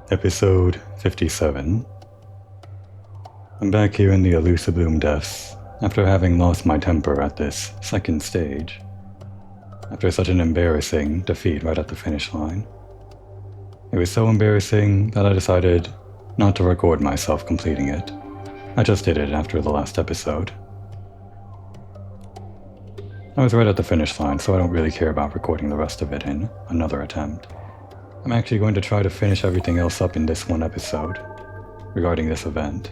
Episode 57. I'm back here in the Eluciboom Depths, after having lost my temper at this second stage, after such an embarrassing defeat right at the finish line. It was so embarrassing that I decided not to record myself completing it. I just did it after the last episode. I was right at the finish line, so I don't really care about recording the rest of it in another attempt. I'm actually going to try to finish everything else up in this one episode, regarding this event.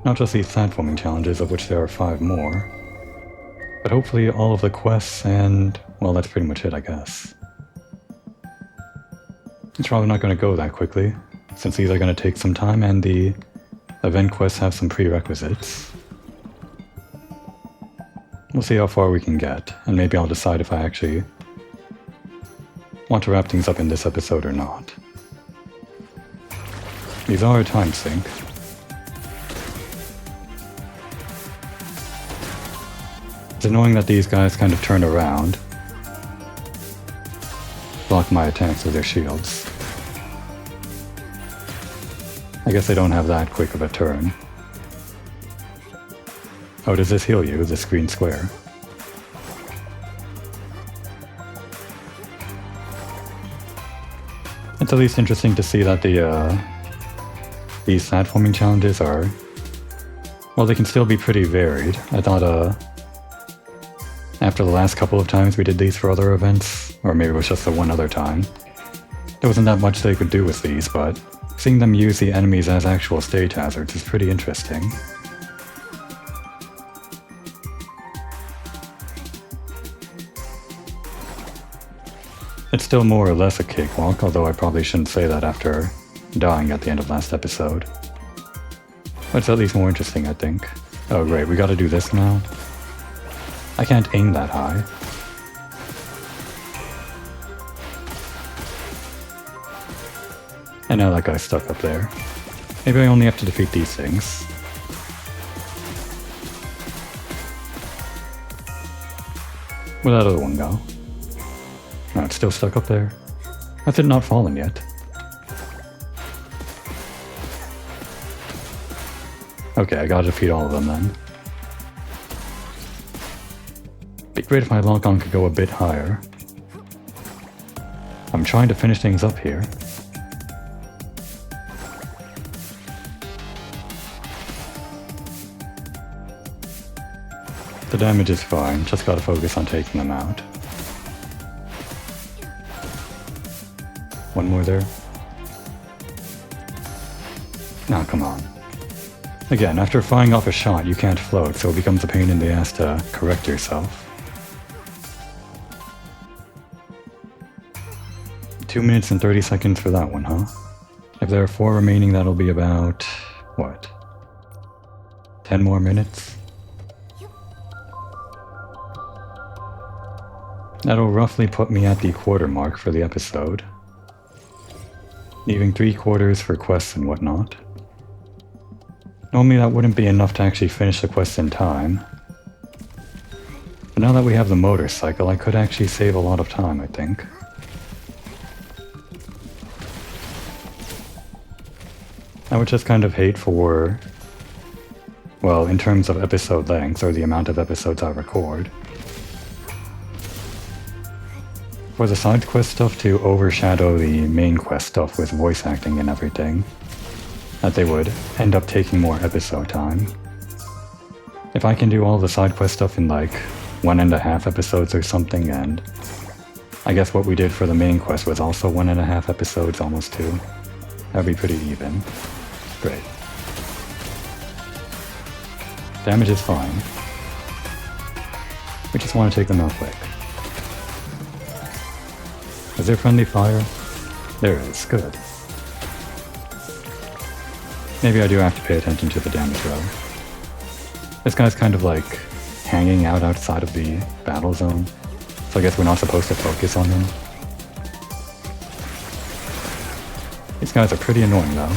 Not just these platforming challenges, of which there are 5 more, but hopefully all of the quests and, well, that's pretty much it, I guess. It's probably not going to go that quickly, since these are going to take some time and the event quests have some prerequisites. We'll see how far we can get, and maybe I'll decide if I actually want to wrap things up in this episode or not. These are a time sink. It's annoying that these guys kind of turn around, block my attacks with their shields. I guess they don't have that quick of a turn. Oh, does this heal you, this green square? It's at least interesting to see that these platforming challenges are, well, they can still be pretty varied. I thought after the last couple of times we did these for other events, or maybe it was just the one other time, there wasn't that much they could do with these, but seeing them use the enemies as actual stage hazards is pretty interesting. It's still more or less a cakewalk, although I probably shouldn't say that after dying at the end of last episode. But it's at least more interesting, I think. Oh great, we gotta do this now? I can't aim that high. And now that guy's stuck up there. Maybe I only have to defeat these things. Where'd that other one go? No, it's still stuck up there. Has it not fallen yet? Okay, I gotta defeat all of them then. Be great if my lock-on could go a bit higher. I'm trying to finish things up here. The damage is fine, just gotta focus on taking them out. One more there. Now, come on. Again, after firing off a shot, you can't float, so it becomes a pain in the ass to correct yourself. 2 minutes and 30 seconds for that one, huh? If there are 4 remaining, that'll be about, what? 10 more minutes? That'll roughly put me at the quarter mark for the episode, leaving 3/4 for quests and whatnot. Normally that wouldn't be enough to actually finish the quest in time, but now that we have the motorcycle, I could actually save a lot of time, I think. I would just kind of hate for, well, in terms of episode length, or the amount of episodes I record, for the side quest stuff to overshadow the main quest stuff with voice acting and everything, that they would end up taking more episode time. If I can do all the side quest stuff in like 1.5 episodes or something, and I guess what we did for the main quest was also 1.5 episodes, almost 2, that'd be pretty even. Great. Damage is fine. We just want to take them out quick. Is there friendly fire? There is, good. Maybe I do have to pay attention to the damage row. This guy's kind of like hanging out outside of the battle zone, so I guess we're not supposed to focus on him. These guys are pretty annoying though.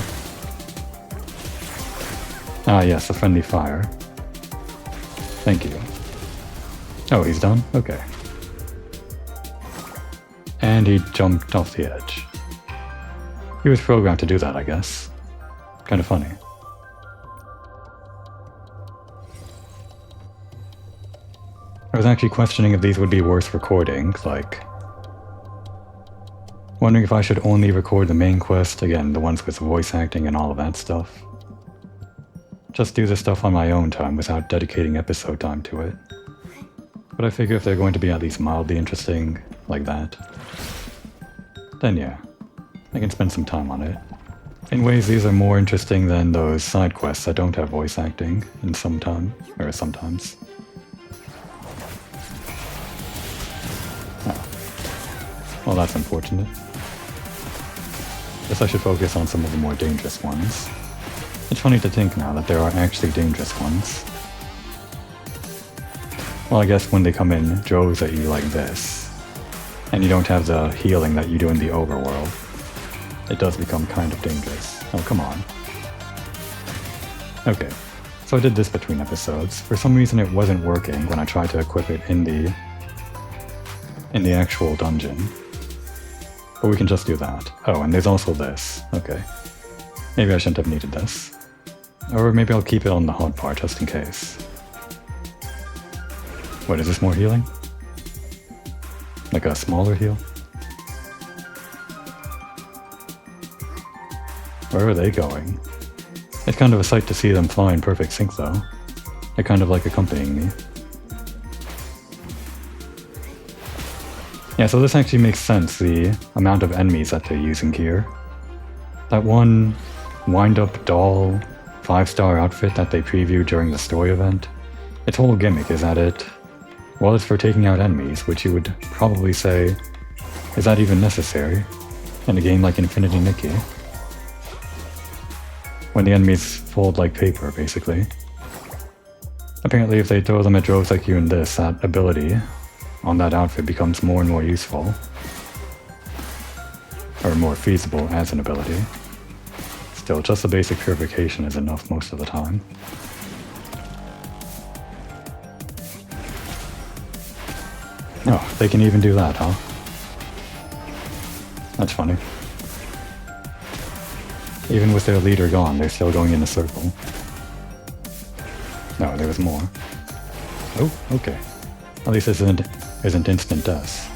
Ah yes, the friendly fire. Thank you. Oh, he's done? Okay. And he jumped off the edge. He was programmed to do that, I guess. Kind of funny. I was actually questioning if these would be worth recording, like... wondering if I should only record the main quest, again, the ones with voice acting and all of that stuff. Just do this stuff on my own time without dedicating episode time to it. But I figure if they're going to be at least mildly interesting, like that, then yeah, I can spend some time on it. In ways these are more interesting than those side quests that don't have voice acting in sometimes. Oh. Well, that's unfortunate. Guess I should focus on some of the more dangerous ones. It's funny to think now that there are actually dangerous ones. Well, I guess when they come in droves at you like this, and you don't have the healing that you do in the overworld, it does become kind of dangerous. Oh, come on. Okay, so I did this between episodes. For some reason it wasn't working when I tried to equip it in the actual dungeon. But we can just do that. Oh, and there's also this. Okay. Maybe I shouldn't have needed this. Or maybe I'll keep it on the hot part just in case. What, is this more healing? Like a smaller heal? Where are they going? It's kind of a sight to see them fly in perfect sync though. They're kind of like accompanying me. Yeah, so this actually makes sense, the amount of enemies that they're using here. That one wind-up doll 5-star outfit that they previewed during the story event, its whole gimmick is that well, it's for taking out enemies, which you would probably say, is that even necessary in a game like Infinity Nikki? When the enemies fold like paper, basically. Apparently if they throw them at droves like you in this, that ability on that outfit becomes more and more useful. Or more feasible as an ability. Still, just the basic purification is enough most of the time. Oh, they can even do that, huh? That's funny. Even with their leader gone, they're still going in a circle. No, there was more. Oh, okay. At least this isn't instant death.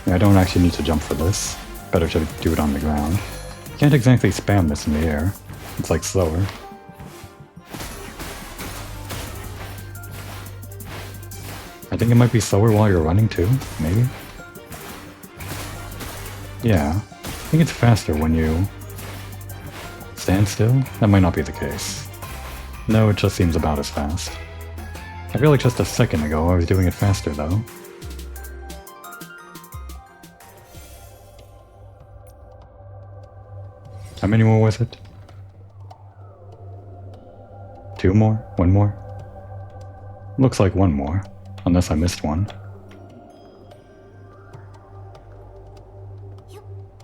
Yeah, I don't actually need to jump for this. Better to do it on the ground. Can't exactly spam this in the air. It's like slower. I think it might be slower while you're running too, maybe? Yeah, I think it's faster when you stand still? That might not be the case. No, it just seems about as fast. I feel like just a second ago I was doing it faster though. How many more was it? 2 more? 1 more? Looks like 1 more. Unless I missed one.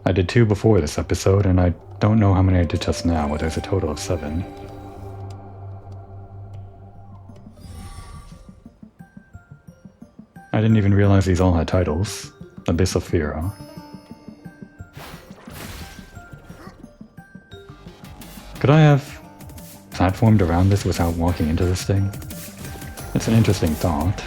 I did 2 before this episode, and I don't know how many I did just now, but there's a total of 7. I didn't even realize these all had titles. Abyss of Fear. Could I have platformed around this without walking into this thing? It's an interesting thought.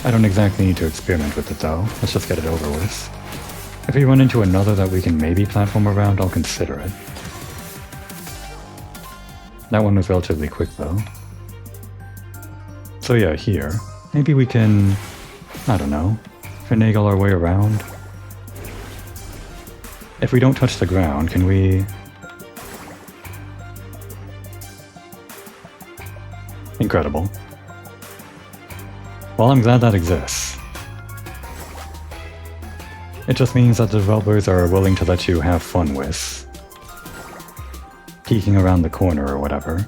I don't exactly need to experiment with it though, let's just get it over with. If we run into another that we can maybe platform around, I'll consider it. That one was relatively quick though. So yeah, here, maybe we can, I don't know, finagle our way around. If we don't touch the ground, can we... Incredible. Well, I'm glad that exists. It just means that the developers are willing to let you have fun with peeking around the corner or whatever.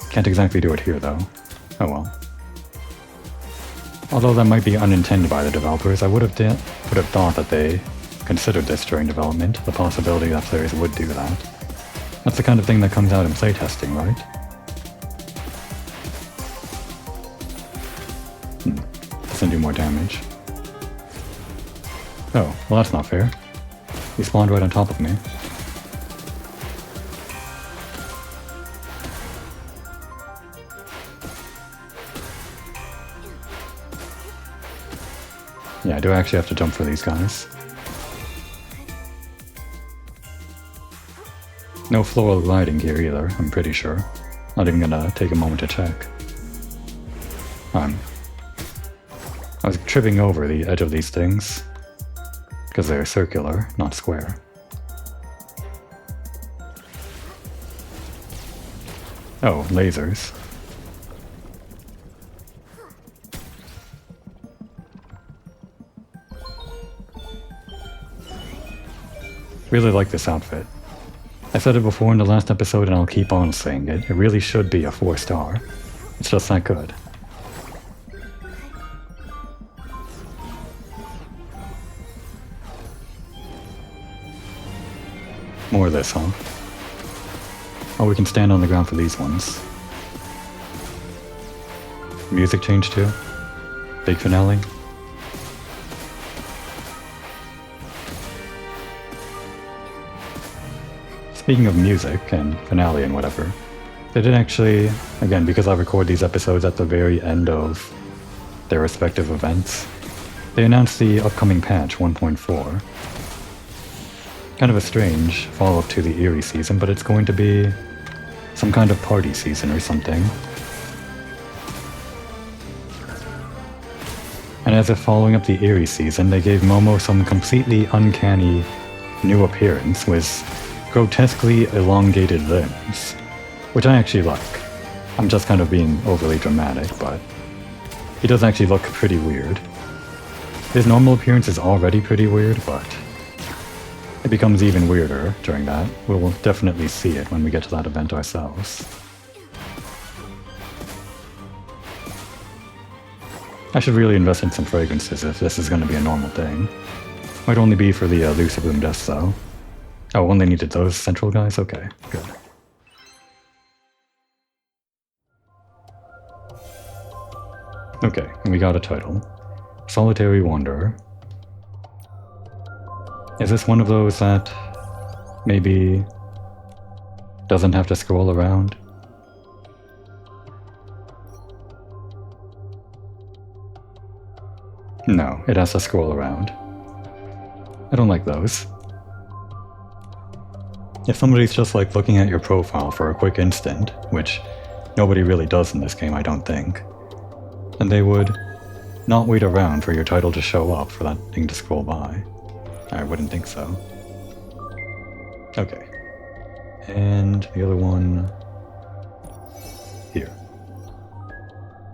Can't exactly do it here though. Oh well. Although that might be unintended by the developers, I would have thought that they considered this during development, the possibility that players would do that. That's the kind of thing that comes out in playtesting, right? This do more damage. Oh, well that's not fair. He spawned right on top of me. Yeah, I do actually have to jump for these guys. No floral gliding here either, I'm pretty sure. Not even gonna take a moment to check. I was tripping over the edge of these things, because they're circular, not square. Oh, lasers. Really like this outfit. I said it before in the last episode and I'll keep on saying it. It really should be a 4-star. It's just that good. More of this, huh? Oh, we can stand on the ground for these ones. Music change too. Big finale. Speaking of music and finale and whatever, they did actually, again, because I record these episodes at the very end of their respective events, they announced the upcoming patch 1.4. Kind of a strange follow-up to the Eerie season, but it's going to be some kind of party season or something. And as if following up the Eerie season, they gave Momo some completely uncanny new appearance with grotesquely elongated limbs, which I actually like. I'm just kind of being overly dramatic, but he does actually look pretty weird. His normal appearance is already pretty weird, but it becomes even weirder during that. We'll definitely see it when we get to that event ourselves. I should really invest in some fragrances if this is going to be a normal thing. Might only be for the Luciboom deaths though. Oh, only needed those central guys? Okay, good. Okay, and we got a title. Solitary Wanderer. Is this one of those that maybe doesn't have to scroll around? No, it has to scroll around. I don't like those. If somebody's just like looking at your profile for a quick instant, which nobody really does in this game, I don't think, then they would not wait around for your title to show up for that thing to scroll by. I wouldn't think so. Okay. And the other one here.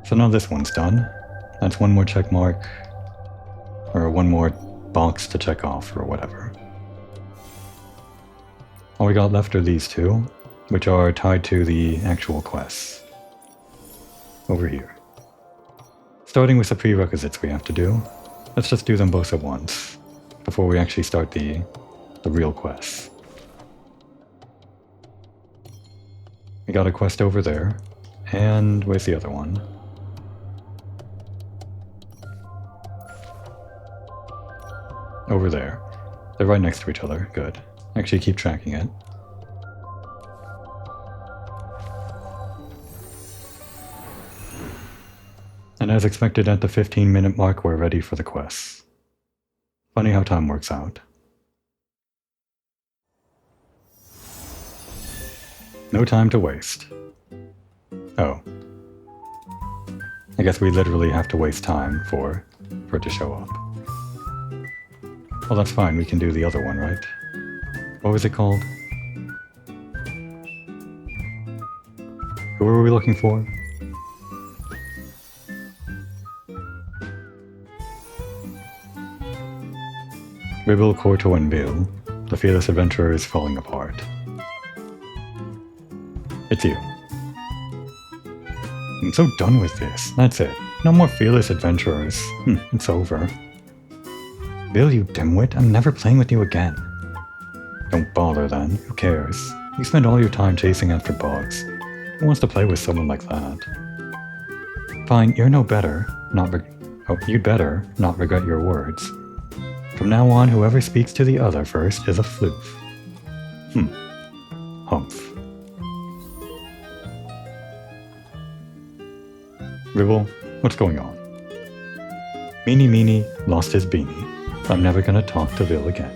So now this one's done. That's one more check mark, or one more box to check off, or whatever. All we got left are these two, which are tied to the actual quests. Over here. Starting with the prerequisites we have to do, let's just do them both at once, before we actually start the real quests. We got a quest over there, and where's the other one? Over there. They're right next to each other, good. Actually keep tracking it. And as expected, at the 15-minute mark, we're ready for the quests. Funny how time works out. No time to waste. Oh. I guess we literally have to waste time for it to show up. Well, that's fine, we can do the other one, right? What was it called? Who were we looking for? Ribble, Corto, and Bill. The fearless adventurer is falling apart. It's you. I'm so done with this. That's it. No more fearless adventurers. It's over. Bill, you dimwit, I'm never playing with you again. Don't bother then. Who cares? You spend all your time chasing after bugs. Who wants to play with someone like that? Fine, you're no better. Oh, you'd better not regret your words. From now on, whoever speaks to the other first is a floof. Humph. Ribble, what's going on? Meanie lost his beanie. I'm never gonna talk to Vil again.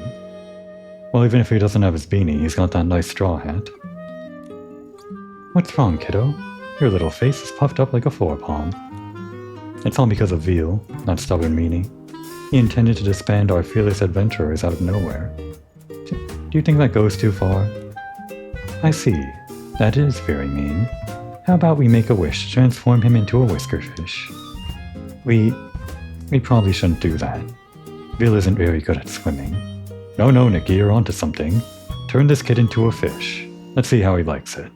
Well, even if he doesn't have his beanie, he's got that nice straw hat. What's wrong, kiddo? Your little face is puffed up like a forepaugh. It's all because of Vil, that stubborn meanie. He intended to disband our fearless adventurers out of nowhere. Do you think that goes too far? I see. That is very mean. How about we make a wish to transform him into a whiskerfish? We probably shouldn't do that. Vil isn't very good at swimming. No, Nikki, you're onto something. Turn this kid into a fish. Let's see how he likes it.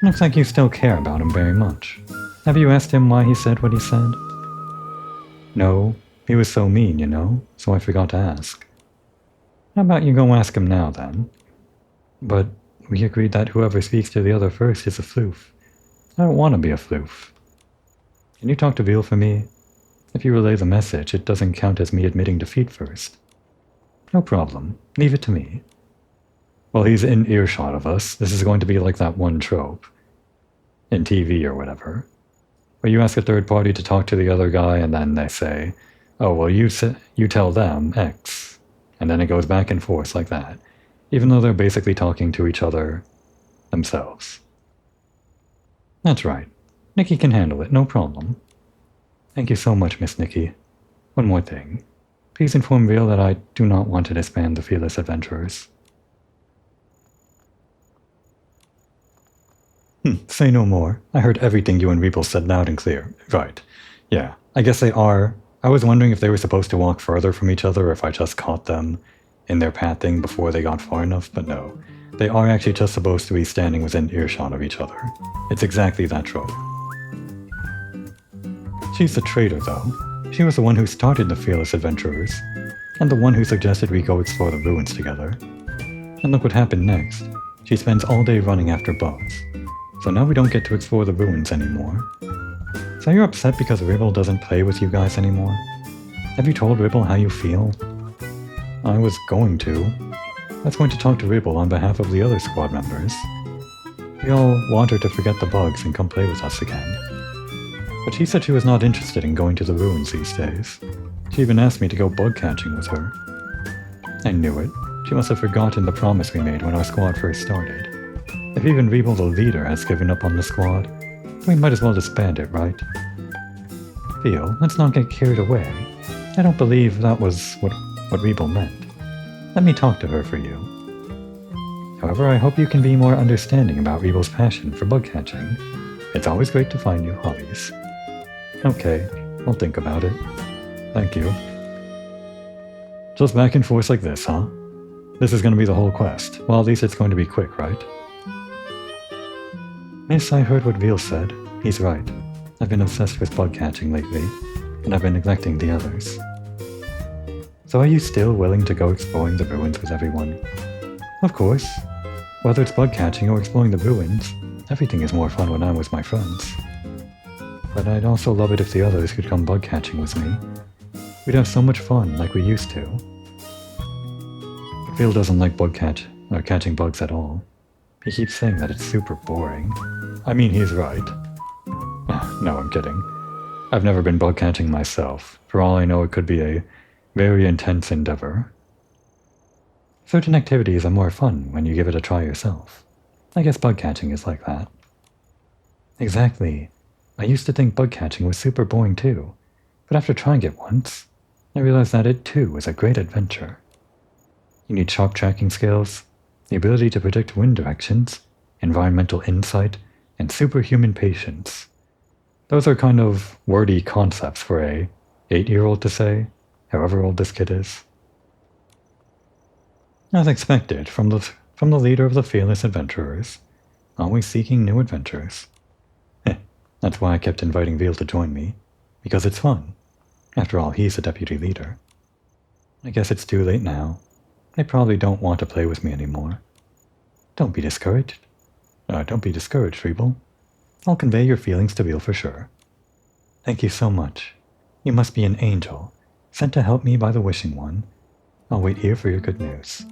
Looks like you still care about him very much. Have you asked him why he said what he said? No, he was so mean, you know, so I forgot to ask. How about you go ask him now, then? But we agreed that whoever speaks to the other first is a floof. I don't want to be a floof. Can you talk to Vil for me? If you relay the message, it doesn't count as me admitting defeat first. No problem. Leave it to me. Well, he's in earshot of us. This is going to be like that one trope. In TV or whatever. Where you ask a third party to talk to the other guy and then they say, oh, well, you tell them X. And then it goes back and forth like that. Even though they're basically talking to each other themselves. That's right. Nikki can handle it, no problem. Thank you so much, Miss Nikki. One more thing. Please inform Vil that I do not want to disband the Fearless Adventurers. Say no more. I heard everything you and Randall said loud and clear. Right. Yeah, I guess they are. I was wondering if they were supposed to walk further from each other or if I just caught them in their pathing before they got far enough, but no. They are actually just supposed to be standing within earshot of each other. It's exactly that trope. She's the traitor, though. She was the one who started the Fearless Adventurers, and the one who suggested we go explore the ruins together. And look what happened next. She spends all day running after bugs. So now we don't get to explore the ruins anymore. So you're upset because Randall doesn't play with you guys anymore? Have you told Randall how you feel? I was going to. I was going to talk to Randall on behalf of the other squad members. We all want her to forget the bugs and come play with us again. But she said she was not interested in going to the ruins these days. She even asked me to go bug catching with her. I knew it. She must have forgotten the promise we made when our squad first started. If even Randall the leader has given up on the squad, we might as well disband it, right? Theo, let's not get carried away. I don't believe that was what Randall meant. Let me talk to her for you. However, I hope you can be more understanding about Randall's passion for bug catching. It's always great to find new hobbies. Okay, I'll think about it. Thank you. Just back and forth like this, huh? This is going to be the whole quest. Well, at least it's going to be quick, right? Miss, I heard what Vil said. He's right. I've been obsessed with bug catching lately, and I've been neglecting the others. So are you still willing to go exploring the ruins with everyone? Of course. Whether it's bug catching or exploring the ruins, everything is more fun when I'm with my friends. But I'd also love it if the others could come bug catching with me. We'd have so much fun like we used to. But Vil doesn't like catching bugs at all. He keeps saying that it's super boring. I mean, he's right. No, I'm kidding. I've never been bug catching myself. For all I know, it could be a very intense endeavor. Certain activities are more fun when you give it a try yourself. I guess bug catching is like that. Exactly. I used to think bug catching was super boring too, but after trying it once, I realized that it too is a great adventure. You need sharp tracking skills, the ability to predict wind directions, environmental insight, and superhuman patience. Those are kind of wordy concepts for a 8-year-old to say, however old this kid is. As expected from the leader of the Fearless Adventurers, always seeking new adventures. That's why I kept inviting Vil to join me, because it's fun. After all, he's the deputy leader. I guess it's too late now. They probably don't want to play with me anymore. Don't be discouraged. Don't be discouraged, Randall. I'll convey your feelings to Vil for sure. Thank you so much. You must be an angel, sent to help me by the Wishing One. I'll wait here for your good news.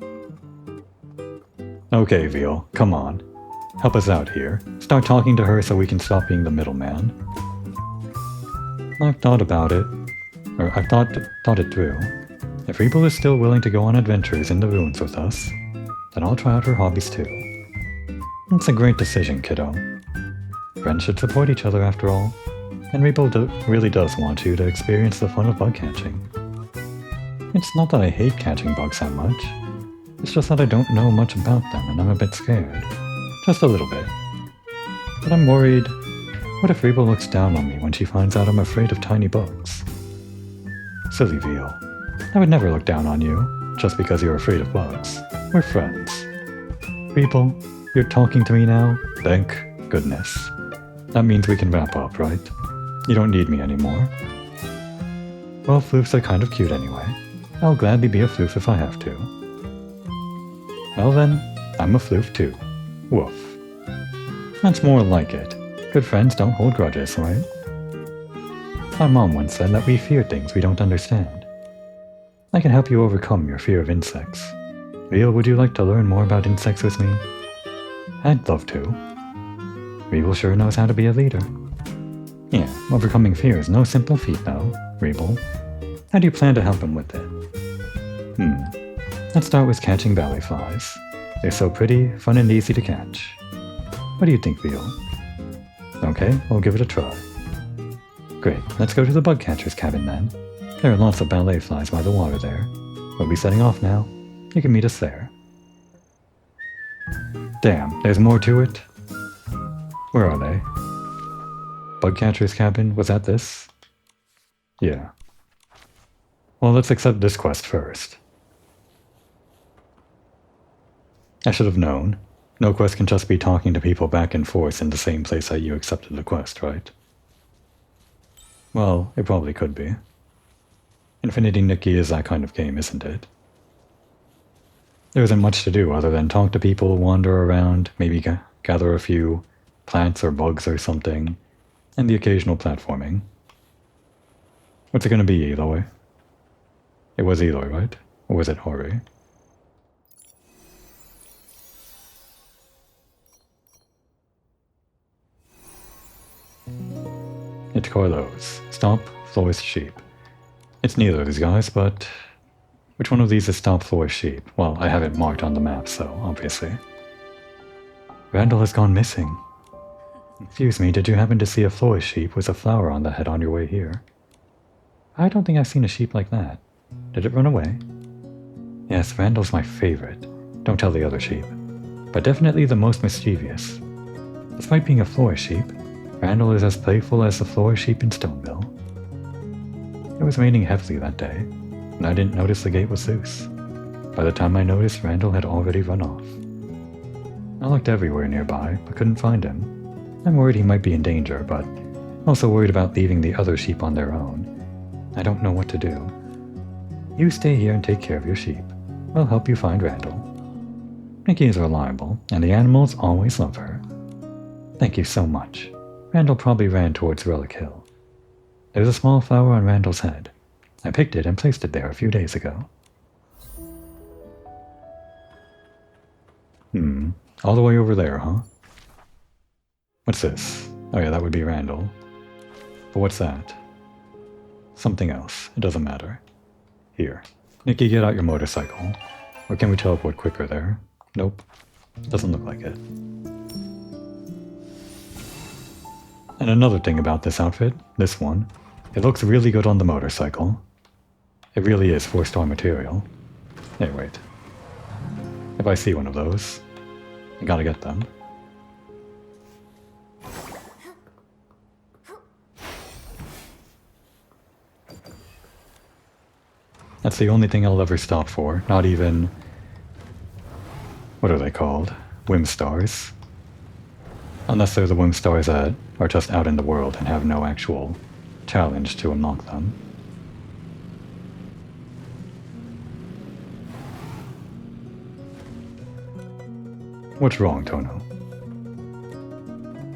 Okay, Veal, come on. Help us out here. Start talking to her so we can stop being the middleman. I've thought about it. I've thought it through. If Randall is still willing to go on adventures in the ruins with us, then I'll try out her hobbies too. It's a great decision, kiddo. Friends should support each other after all, and Randall really does want you to experience the fun of bug catching. It's not that I hate catching bugs that much, it's just that I don't know much about them and I'm a bit scared. Just a little bit. But I'm worried, what if Randall looks down on me when she finds out I'm afraid of tiny bugs? Silly Veal. I would never look down on you, just because you're afraid of bugs. We're friends. Randall, you're talking to me now? Thank goodness. That means we can wrap up, right? You don't need me anymore. Well, floofs are kind of cute anyway. I'll gladly be a floof if I have to. Well then, I'm a floof too. Woof. That's more like it. Good friends don't hold grudges, right? My mom once said that we fear things we don't understand. I can help you overcome your fear of insects. Veal, would you like to learn more about insects with me? I'd love to. Randall sure knows how to be a leader. Yeah, overcoming fear is no simple feat though, Randall. How do you plan to help him with it? Let's start with catching ballyflies. They're so pretty, fun and easy to catch. What do you think, Veal? Okay, we'll give it a try. Great, let's go to the bug catcher's cabin then. There are lots of ballet flies by the water there. We'll be setting off now. You can meet us there. Damn, there's more to it? Where are they? Bug catcher's cabin? Was that this? Yeah. Well, let's accept this quest first. I should have known. No quest can just be talking to people back and forth in the same place that you accepted the quest, right? Well, it probably could be. Infinity Nikki is that kind of game, isn't it? There isn't much to do other than talk to people, wander around, maybe gather a few plants or bugs or something, and the occasional platforming. What's it gonna be, Eloy? It was Eloy, right? Or was it Hori? It's Carlos. Stomp, Floor's sheep. It's neither of these guys, but... which one of these is Stomp, Floor's sheep? Well, I have it marked on the map, so obviously. Randall has gone missing. Excuse me, did you happen to see a Floor's sheep with a flower on the head on your way here? I don't think I've seen a sheep like that. Did it run away? Yes, Randall's my favorite. Don't tell the other sheep. But definitely the most mischievous. Despite being a Floor sheep, Randall is as playful as the Floor sheep in Stoneville. It was raining heavily that day, and I didn't notice the gate was loose. By the time I noticed, Randall had already run off. I looked everywhere nearby, but couldn't find him. I'm worried he might be in danger, but also worried about leaving the other sheep on their own. I don't know what to do. You stay here and take care of your sheep. We'll help you find Randall. Nikki is reliable, and the animals always love her. Thank you so much. Randall probably ran towards Relic Hill. There's a small flower on Randall's head. I picked it and placed it there a few days ago. All the way over there, huh? What's this? Oh yeah, that would be Randall. But what's that? Something else. It doesn't matter. Here. Nikki, get out your motorcycle. Or can we teleport quicker there? Nope. Doesn't look like it. And another thing about this outfit, this one, it looks really good on the motorcycle. It really is 4-star material. Hey, wait. If I see one of those, I gotta get them. That's the only thing I'll ever stop for, not even... what are they called? Whim stars. Unless they're the whim stars that are just out in the world and have no actual challenge to unlock them. What's wrong, Tono?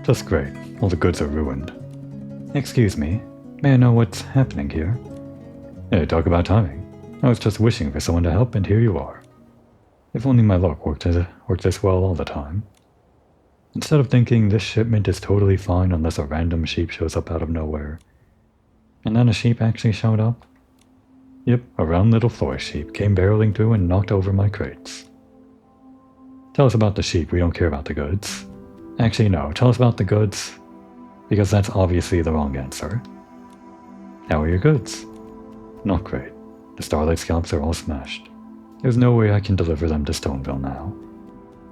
Just great. All the goods are ruined. Excuse me. May I know what's happening here? Hey, talk about timing. I was just wishing for someone to help, and here you are. If only my luck worked this well all the time. Instead of thinking this shipment is totally fine unless a random sheep shows up out of nowhere. And then a sheep actually showed up? Yep, a round little forest sheep came barreling through and knocked over my crates. Tell us about the sheep, we don't care about the goods. Actually, no, tell us about the goods, because that's obviously the wrong answer. How are your goods? Not great. The Starlight Scalps are all smashed. There's no way I can deliver them to Stoneville now.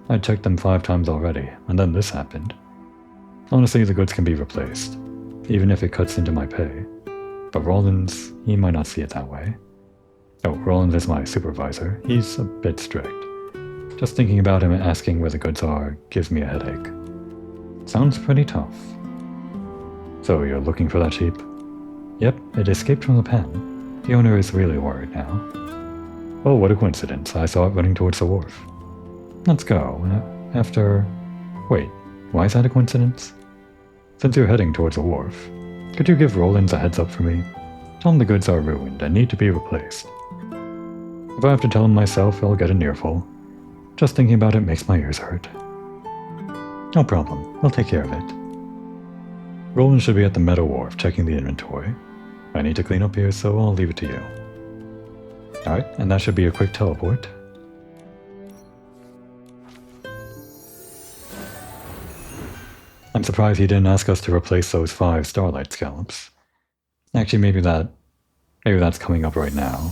I checked them 5 times already, and then this happened. Honestly, the goods can be replaced, even if it cuts into my pay. But Rollins, he might not see it that way. Oh, Rollins is my supervisor. He's a bit strict. Just thinking about him and asking where the goods are gives me a headache. Sounds pretty tough. So you're looking for that sheep? Yep, it escaped from the pen. The owner is really worried now. Oh, what a coincidence. I saw it running towards the wharf. Let's go. Wait, why is that a coincidence? Since you're heading towards the wharf, could you give Rollins a heads up for me? Tell him the goods are ruined and need to be replaced. If I have to tell him myself, I'll get an earful. Just thinking about it makes my ears hurt. No problem, I'll take care of it. Rollins should be at the Meadow Wharf checking the inventory. I need to clean up here, so I'll leave it to you. Alright, and that should be a quick teleport. I'm surprised he didn't ask us to replace those 5 Starlight Scallops. Actually, maybe that's coming up right now.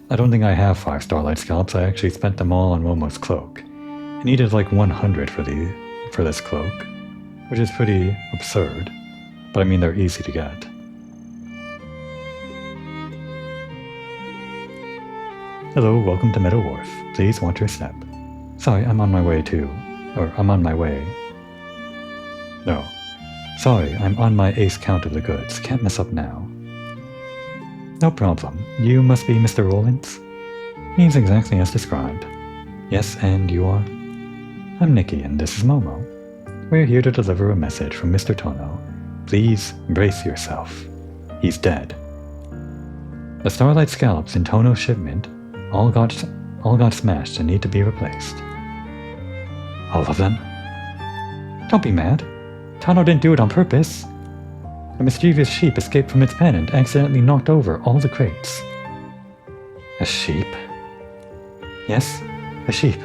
I don't think I have 5 Starlight Scallops. I actually spent them all on Momo's cloak. I needed like 100 for this cloak, which is pretty absurd, but I mean they're easy to get. Hello, welcome to Meadow Wharf. Please watch your step. Sorry, I'm on my way. No. Sorry, I'm on my ace count of the goods. Can't mess up now. No problem. You must be Mr. Rollins? He's exactly as described. Yes, and you are? I'm Nikki, and this is Momo. We're here to deliver a message from Mr. Tono. Please brace yourself. He's dead. The Starlight Scallops in Tono's shipment all got smashed and need to be replaced. All of them? Don't be mad. Tono didn't do it on purpose. A mischievous sheep escaped from its pen and accidentally knocked over all the crates. A sheep? Yes, a sheep.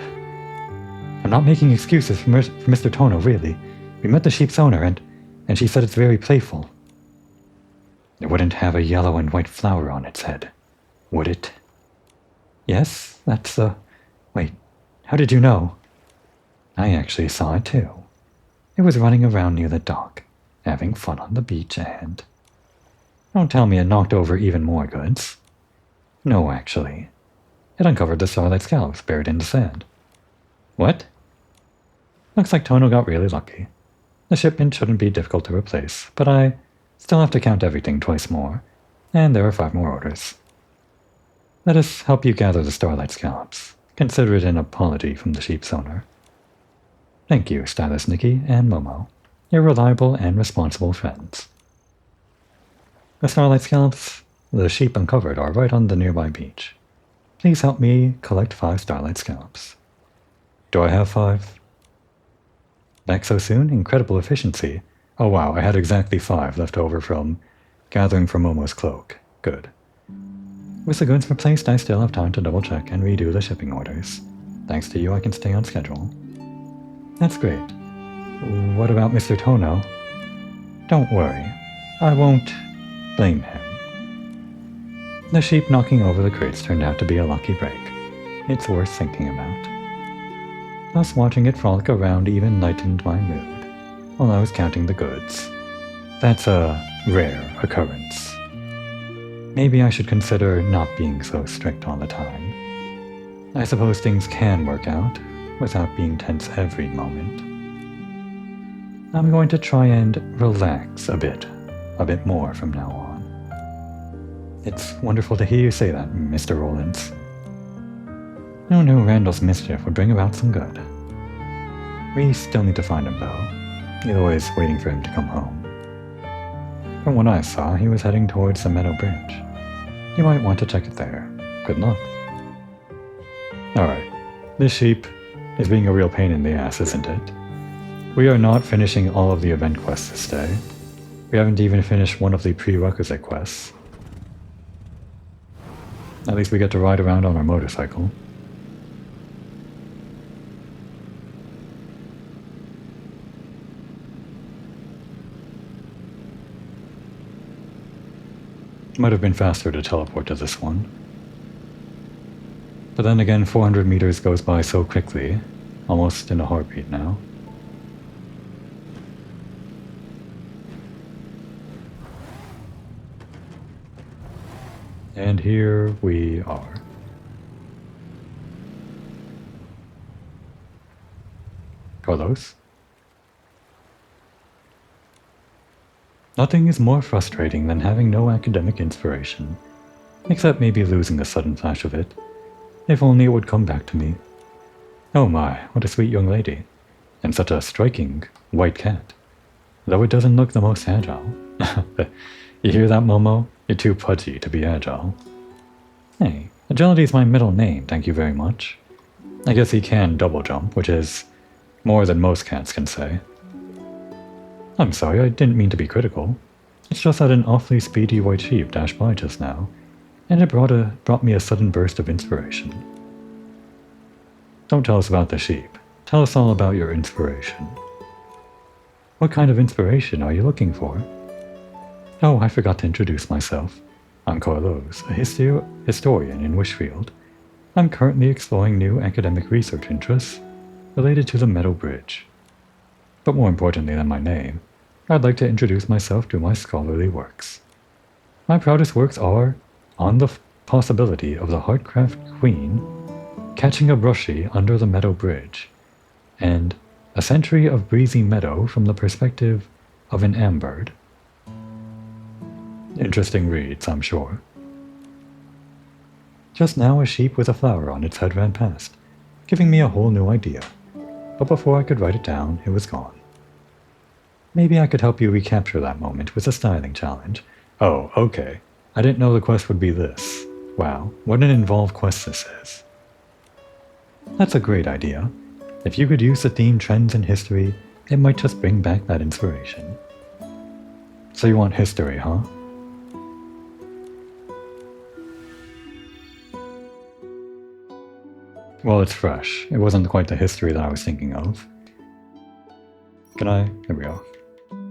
I'm not making excuses for Mr. Tono, really. We met the sheep's owner and she said it's very playful. It wouldn't have a yellow and white flower on its head, would it? Yes, that's Wait, how did you know? I actually saw it too. It was running around near the dock, having fun on the beach and... Don't tell me it knocked over even more goods. No, actually. It uncovered the Starlight Scallops buried in the sand. What? Looks like Tono got really lucky. The shipment shouldn't be difficult to replace, but I still have to count everything twice more, and there are 5 more orders. Let us help you gather the Starlight Scallops. Consider it an apology from the sheep's owner. Thank you, Stylist Nikki and Momo. You're reliable and responsible friends. The Starlight Scallops the sheep uncovered are right on the nearby beach. Please help me collect 5 Starlight Scallops. Do I have 5? Back so soon? Incredible efficiency. Oh wow, I had exactly 5 left over from gathering from Momo's cloak. Good. With the goods replaced, I still have time to double check and redo the shipping orders. Thanks to you, I can stay on schedule. That's great. What about Mr. Tono? Don't worry. I won't blame him. The sheep knocking over the crates turned out to be a lucky break. It's worth thinking about. Thus watching it frolic around even lightened my mood, while I was counting the goods. That's a rare occurrence. Maybe I should consider not being so strict all the time. I suppose things can work out, without being tense every moment. I'm going to try and relax a bit more from now on. It's wonderful to hear you say that, Mr. Rollins. Who knew Randall's mischief would bring about some good? We still need to find him, though. He's always waiting for him to come home. From what I saw, he was heading towards the Meadow Bridge. You might want to check it there. Good luck. Alright, this sheep is being a real pain in the ass, isn't it? We are not finishing all of the event quests this day. We haven't even finished one of the prerequisite quests. At least we get to ride around on our motorcycle. Might have been faster to teleport to this one. But then again, 400 meters goes by so quickly, almost in a heartbeat now. And here we are. Carlos? Nothing is more frustrating than having no academic inspiration, except maybe losing a sudden flash of it. If only it would come back to me. Oh my, what a sweet young lady. And such a striking white cat. Though it doesn't look the most agile. You hear that, Momo? You're too pudgy to be agile. Hey, agility is my middle name, thank you very much. I guess he can double jump, which is more than most cats can say. I'm sorry, I didn't mean to be critical. It's just that an awfully speedy white sheep dashed by just now, and it brought me a sudden burst of inspiration. Don't tell us about the sheep. Tell us all about your inspiration. What kind of inspiration are you looking for? Oh, I forgot to introduce myself. I'm Carlos, a historian in Wishfield. I'm currently exploring new academic research interests related to the Meadow Bridge. But more importantly than my name, I'd like to introduce myself to my scholarly works. My proudest works are On the Possibility of the Heartcraft Queen, Catching a Brushy Under the Meadow Bridge, and A Century of Breezy Meadow from the Perspective of an Ambird. Interesting reads, I'm sure. Just now a sheep with a flower on its head ran past, giving me a whole new idea. But before I could write it down, it was gone. Maybe I could help you recapture that moment with a styling challenge. Oh, okay. I didn't know the quest would be this. Wow, what an involved quest this is. That's a great idea. If you could use the theme trends in history, it might just bring back that inspiration. So you want history, huh? Well, it's fresh. It wasn't quite the history that I was thinking of. There we go.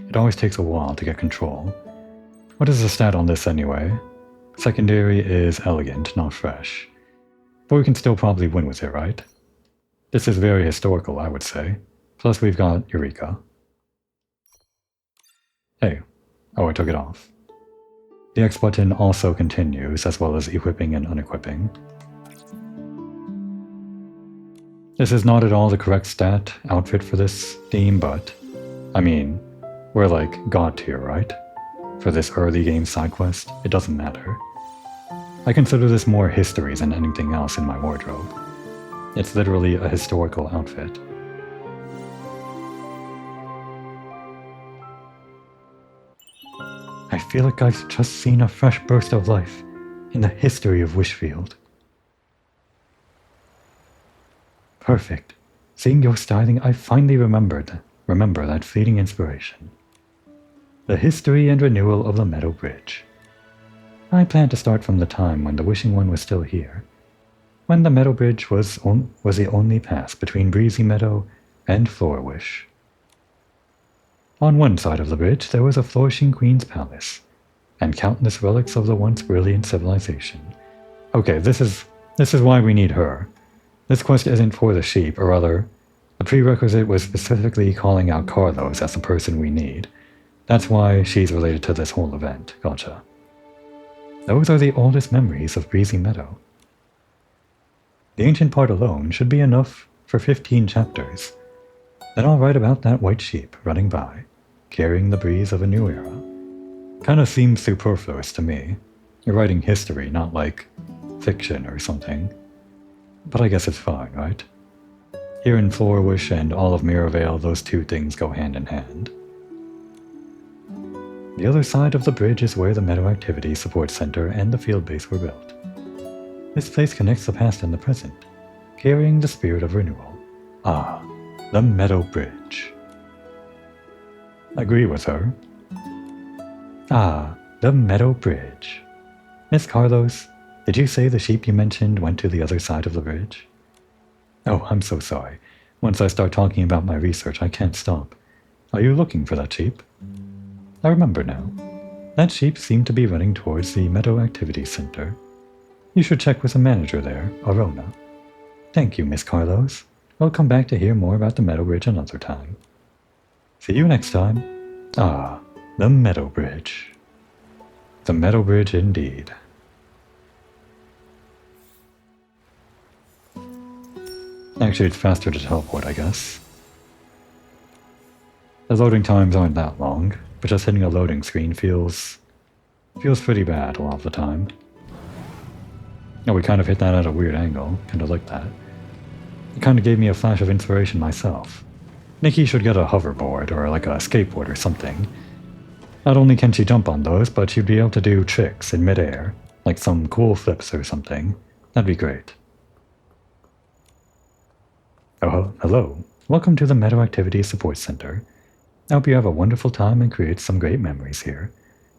It always takes a while to get control. What is the stat on this anyway? Secondary is elegant, not fresh. But we can still probably win with it, right? This is very historical, I would say. Plus we've got Eureka. Hey. Oh, I took it off. The X button also continues, as well as equipping and unequipping. This is not at all the correct stat outfit for this theme, but I mean, we're like god tier, right? For this early game side quest, it doesn't matter. I consider this more history than anything else in my wardrobe. It's literally a historical outfit. I feel like I've just seen a fresh burst of life in the history of Wishfield. Perfect. Seeing your styling, I finally remember that fleeting inspiration. The history and renewal of the Meadow Bridge. I plan to start from the time when the Wishing One was still here, when the Meadow Bridge was the only pass between Breezy Meadow and Floorwish. On one side of the bridge there was a flourishing queen's palace, and countless relics of the once brilliant civilization. Okay, this is why we need her. This quest isn't for the sheep, or rather, the prerequisite was specifically calling out Carlos as the person we need. That's why she's related to this whole event. Gotcha. Those are the oldest memories of Breezy Meadow. The ancient part alone should be enough for 15 chapters. Then I'll write about that white sheep running by, carrying the breeze of a new era. Kinda seems superfluous to me. You're writing history, not like fiction or something. But I guess it's fine, right? Here in Floorwish and all of Mirrorvale, those two things go hand in hand. The other side of the bridge is where the Meadow Activity Support Center and the field base were built. This place connects the past and the present, carrying the spirit of renewal. Ah, the Meadow Bridge. Agree with her. Ah, the Meadow Bridge. Miss Carlos, did you say the sheep you mentioned went to the other side of the bridge? Oh, I'm so sorry. Once I start talking about my research, I can't stop. Are you looking for that sheep? I remember now. That sheep seemed to be running towards the Meadow Activity Center. You should check with the manager there, Arona. Thank you, Miss Carlos. We'll come back to hear more about the Meadow Bridge another time. See you next time. Ah, the Meadow Bridge. The Meadow Bridge indeed. Actually, it's faster to teleport, I guess. The loading times aren't that long, but just hitting a loading screen feels pretty bad a lot of the time. Oh, we kind of hit that at a weird angle, kind of like that. It kind of gave me a flash of inspiration myself. Nikki should get a hoverboard or like a skateboard or something. Not only can she jump on those, but she'd be able to do tricks in midair, like some cool flips or something. That'd be great. Oh, hello. Welcome to the Meadow Activity Support Center. I hope you have a wonderful time and create some great memories here.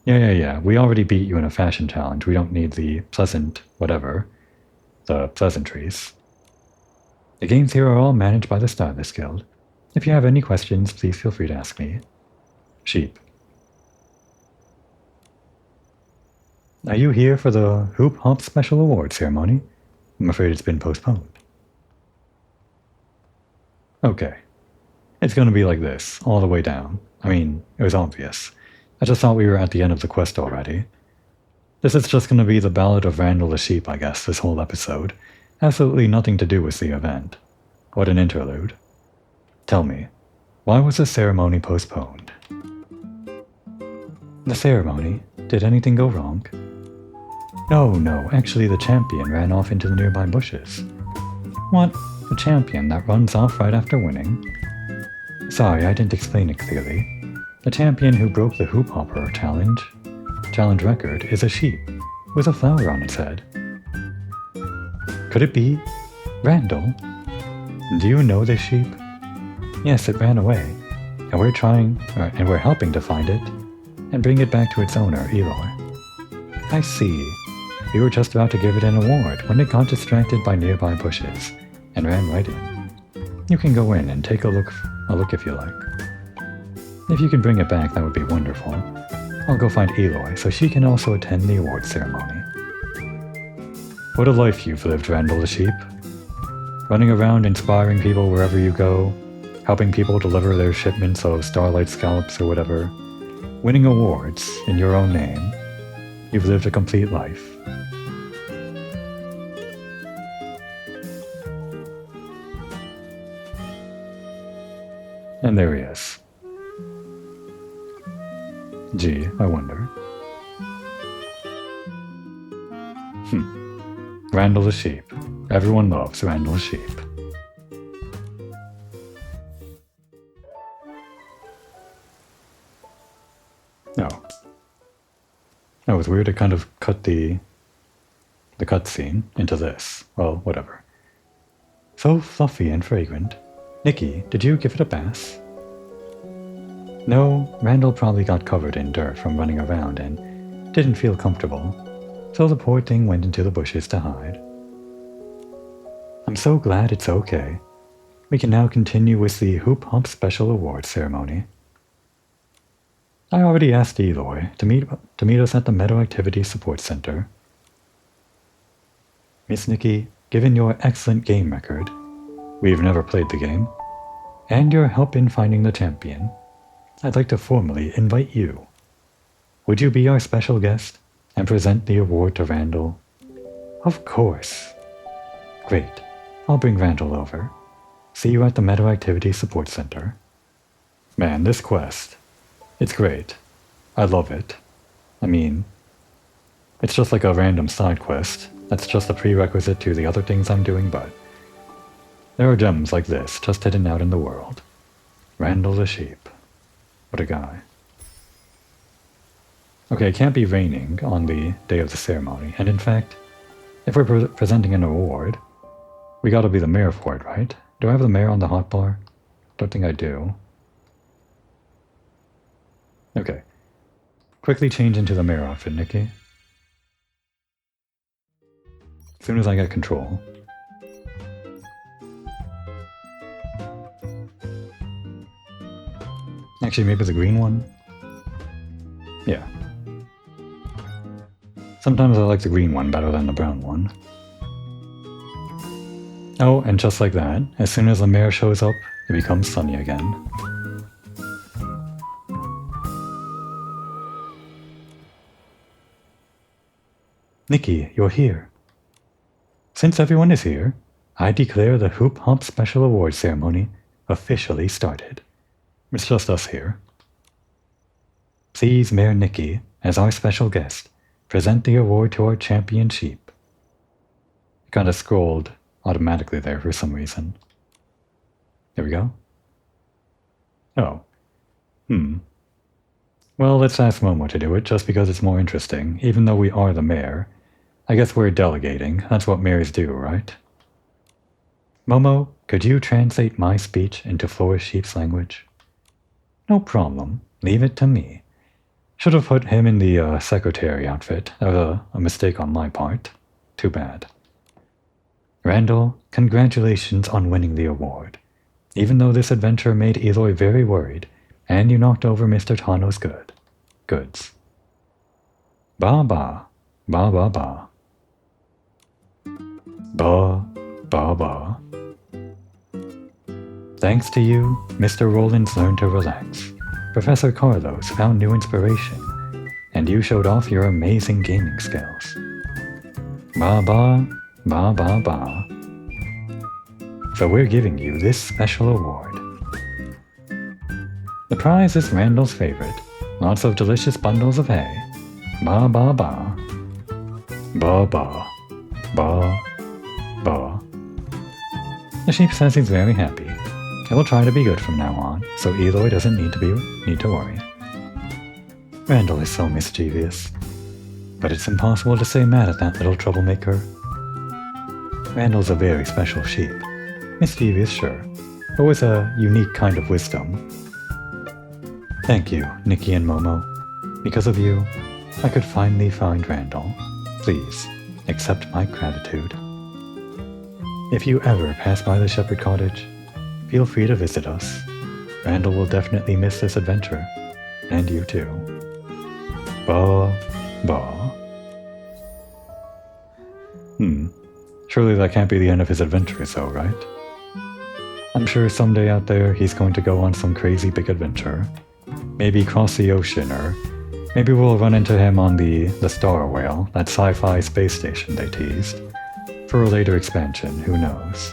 Yeah. We already beat you in a fashion challenge. We don't need the pleasant whatever. The pleasantries. The games here are all managed by the Stylist Guild. If you have any questions, please feel free to ask me. Sheep. Are you here for the Hoop Hop Special Award ceremony? I'm afraid it's been postponed. Okay. It's gonna be like this, all the way down. I mean, it was obvious. I just thought we were at the end of the quest already. This is just gonna be the Ballad of Randall the Sheep, I guess, this whole episode. Absolutely nothing to do with the event. What an interlude. Tell me, why was the ceremony postponed? The ceremony? Did anything go wrong? No, actually the champion ran off into the nearby bushes. What? The champion that runs off right after winning? Sorry, I didn't explain it clearly. The champion who broke the Hoop Hopper challenge record is a sheep, with a flower on its head. Could it be Randall? Do you know this sheep? Yes, it ran away, and we're helping to find it, and bring it back to its owner, Eloy. I see. We were just about to give it an award when it got distracted by nearby bushes, and ran right in. You can go in and take a look if you like. If you can bring it back, that would be wonderful. I'll go find Eloy so she can also attend the award ceremony. What a life you've lived, Randall the Sheep. Running around inspiring people wherever you go, helping people deliver their shipments of Starlight Scallops or whatever, winning awards in your own name. You've lived a complete life. And there he is. Gee, I wonder. Randall the Sheep. Everyone loves Randall the Sheep. No. It was weird to kind of cut the cutscene into this. Well, whatever. So fluffy and fragrant. Nikki, did you give it a bath? No, Randall probably got covered in dirt from running around and didn't feel comfortable, so the poor thing went into the bushes to hide. I'm so glad it's okay. We can now continue with the Hoop Hop Special Awards ceremony. I already asked Eloy to meet us at the Meadow Activity Support Center. Miss Nikki, given your excellent game record, we've never played the game, and your help in finding the champion, I'd like to formally invite you. Would you be our special guest and present the award to Randall? Of course. Great. I'll bring Randall over. See you at the Meadow Activity Support Center. Man, this quest. It's great. I love it. I mean, it's just like a random side quest. That's just a prerequisite to the other things I'm doing, but there are gems like this just hidden out in the world. Randall the Sheep. What a guy. Okay, it can't be raining on the day of the ceremony. And in fact, if we're presenting an award, we gotta be the mayor for it, right? Do I have the mayor on the hotbar? Don't think I do. Okay. Quickly change into the mayor outfit, Nikki. As soon as I get control. Actually, maybe the green one? Yeah. Sometimes I like the green one better than the brown one. Oh, and just like that, as soon as the mayor shows up, it becomes sunny again. Nikki, you're here. Since everyone is here, I declare the Hoop Hop Special Awards Ceremony officially started. It's just us here. Please, Mayor Nikki, as our special guest, present the award to our champion sheep. It kind of scrolled automatically there for some reason. There we go. Oh. Well, let's ask Momo to do it just because it's more interesting, even though we are the mayor. I guess we're delegating. That's what mayors do, right? Momo, could you translate my speech into Forest Sheep's language? No problem. Leave it to me. Should have put him in the secretary outfit. That was a mistake on my part. Too bad. Randall, congratulations on winning the award. Even though this adventure made Eloy very worried, and you knocked over Mr. Tano's goods. Ba ba. Ba ba ba. Ba ba ba. Thanks to you, Mr. Rollins learned to relax. Professor Carlos found new inspiration, and you showed off your amazing gaming skills. Ba ba, ba ba ba. So we're giving you this special award. The prize is Randall's favorite. Lots of delicious bundles of hay. Ba ba ba. Ba ba. Ba ba. The sheep says he's very happy. I will try to be good from now on, so Eloy doesn't need to worry. Randall is so mischievous, but it's impossible to stay mad at that little troublemaker. Randall's a very special sheep. Mischievous, sure, but with a unique kind of wisdom. Thank you, Nikki and Momo. Because of you, I could finally find Randall. Please, accept my gratitude. If you ever pass by the Shepherd Cottage, feel free to visit us. Randall will definitely miss this adventure. And you too. Ba, ba. Surely that can't be the end of his adventures though, right? I'm sure someday out there he's going to go on some crazy big adventure. Maybe cross the ocean, or maybe we'll run into him on the Star Whale, that sci-fi space station they teased. For a later expansion, who knows.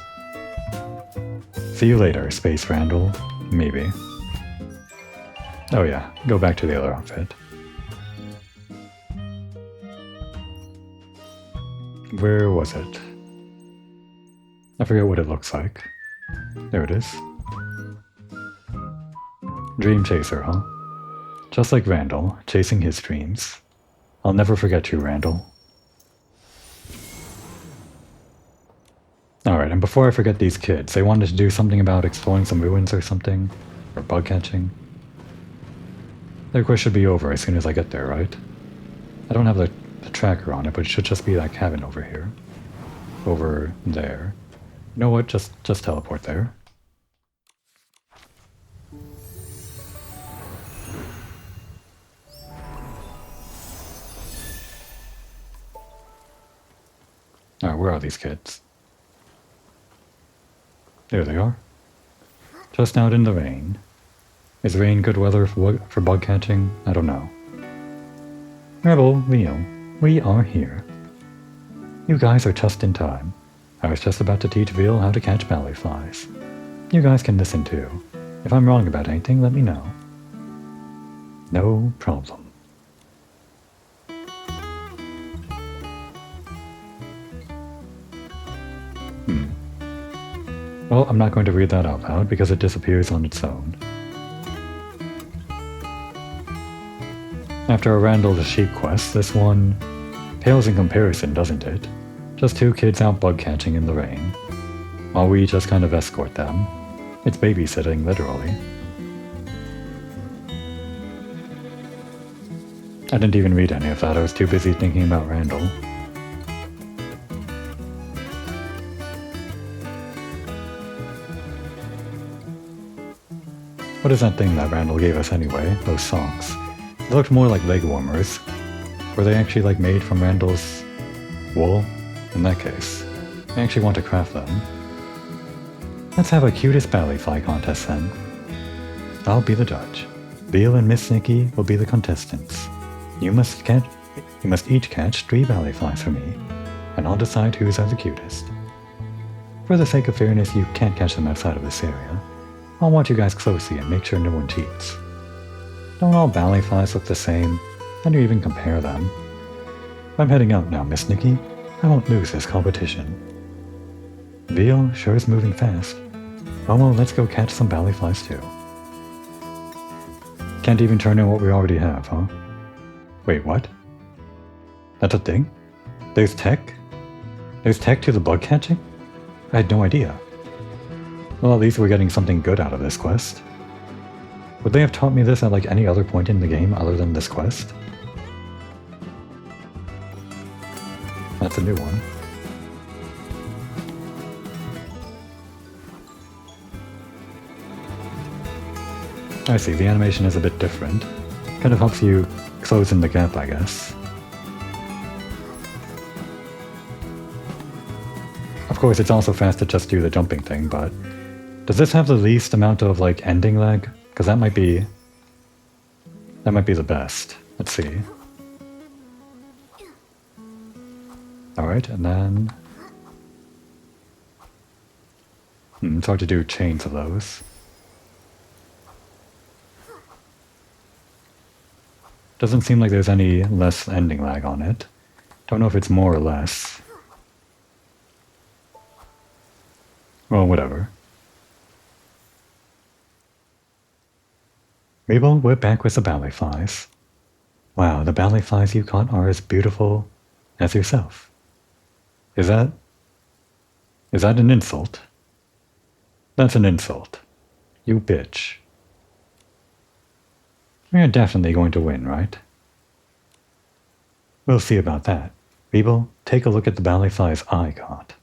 See you later, Space Randall. Maybe. Oh yeah, go back to the other outfit. Where was it? I forget what it looks like. There it is. Dream Chaser, huh? Just like Randall, chasing his dreams. I'll never forget you, Randall. Alright, and before I forget these kids, they wanted to do something about exploring some ruins or something. Or bug catching. Their quest should be over as soon as I get there, right? I don't have the tracker on it, but it should just be that cabin over here. Over there. You know what? Just teleport there. Alright, where are these kids? There they are. Just out in the rain. Is rain good weather for bug catching? I don't know. Rebel, Leo, we are here. You guys are just in time. I was just about to teach Veal how to catch ballyflies. You guys can listen too. If I'm wrong about anything, let me know. No problem. Well, I'm not going to read that out loud because it disappears on its own. After a Randall the Sheep quest, this one pales in comparison, doesn't it? Just two kids out bug catching in the rain, while we just kind of escort them. It's babysitting, literally. I didn't even read any of that, I was too busy thinking about Randall. What is that thing that Randall gave us anyway? Those socks. They looked more like leg warmers. Were they actually like made from Randall's wool? In that case, I actually want to craft them. Let's have a cutest ballyfly contest then. I'll be the judge. Beal and Miss Nikki will be the contestants. You must each catch 3 ballyflies for me, and I'll decide whose are the cutest. For the sake of fairness, you can't catch them outside of this area. I'll watch you guys closely and make sure no one cheats. Don't all ballyflies look the same? How do you even compare them? I'm heading out now, Miss Nikki. I won't lose this competition. Veal sure is moving fast. Oh well, let's go catch some ballyflies too. Can't even turn in what we already have, huh? Wait, what? That's a thing? There's tech? There's tech to the bug catching? I had no idea. Well, at least we're getting something good out of this quest. Would they have taught me this at like any other point in the game other than this quest? That's a new one. I see, the animation is a bit different. Kind of helps you close in the gap, I guess. Of course, it's also fast to just do the jumping thing, but does this have the least amount of like ending lag? Because that might be the best. Let's see. Alright, and then it's hard to do chains of those. Doesn't seem like there's any less ending lag on it. Don't know if it's more or less. Well, whatever. Mabel, we're back with the ballyflies. Wow, the ballyflies you caught are as beautiful as yourself. Is that an insult? That's an insult. You bitch. We're definitely going to win, right? We'll see about that. Mabel, take a look at the ballyflies I caught.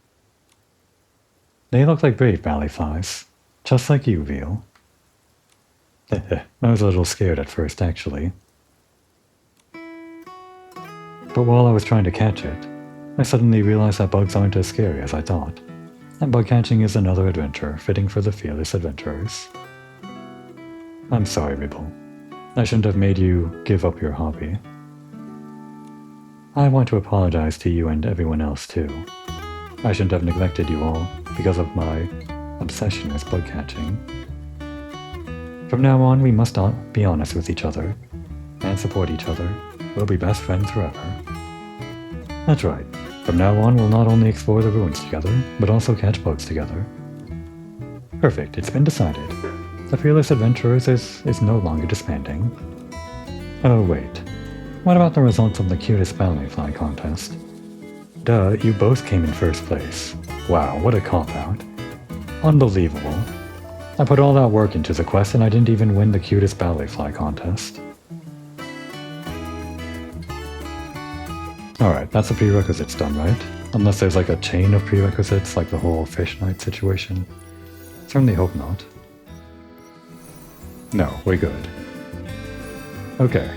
They look like brave ballyflies, just like you, Veal. I was a little scared at first, actually. But while I was trying to catch it, I suddenly realized that bugs aren't as scary as I thought. And bug catching is another adventure, fitting for the fearless adventurers. I'm sorry, Ribble. I shouldn't have made you give up your hobby. I want to apologize to you and everyone else, too. I shouldn't have neglected you all because of my obsession with bug catching. From now on, we must be honest with each other and support each other. We'll be best friends forever. That's right. From now on, we'll not only explore the ruins together, but also catch bugs together. Perfect, it's been decided. The Fearless Adventurers is no longer disbanding. Oh wait, what about the results of the cutest ballyfly contest? Duh, you both came in first place. Wow, what a cop-out. Unbelievable. I put all that work into the quest and I didn't even win the cutest ballyfly contest. Alright, that's the prerequisites done, right? Unless there's like a chain of prerequisites, like the whole fish night situation. Certainly hope not. No, we're good. Okay.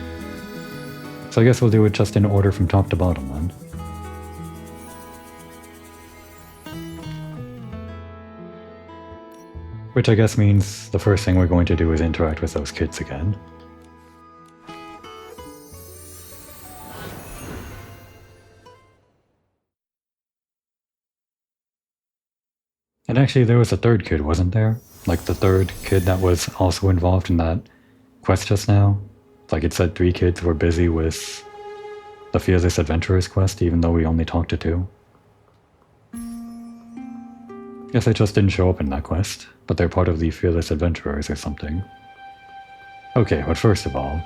So I guess we'll do it just in order from top to bottom then. Which I guess means the first thing we're going to do is interact with those kids again. And actually there was a third kid, wasn't there? Like the third kid that was also involved in that quest just now. Like it said 3 kids were busy with the Fearless Adventurers quest, even though we only talked to 2. Guess they just didn't show up in that quest, but they're part of the Fearless Adventurers or something. Okay, but first of all,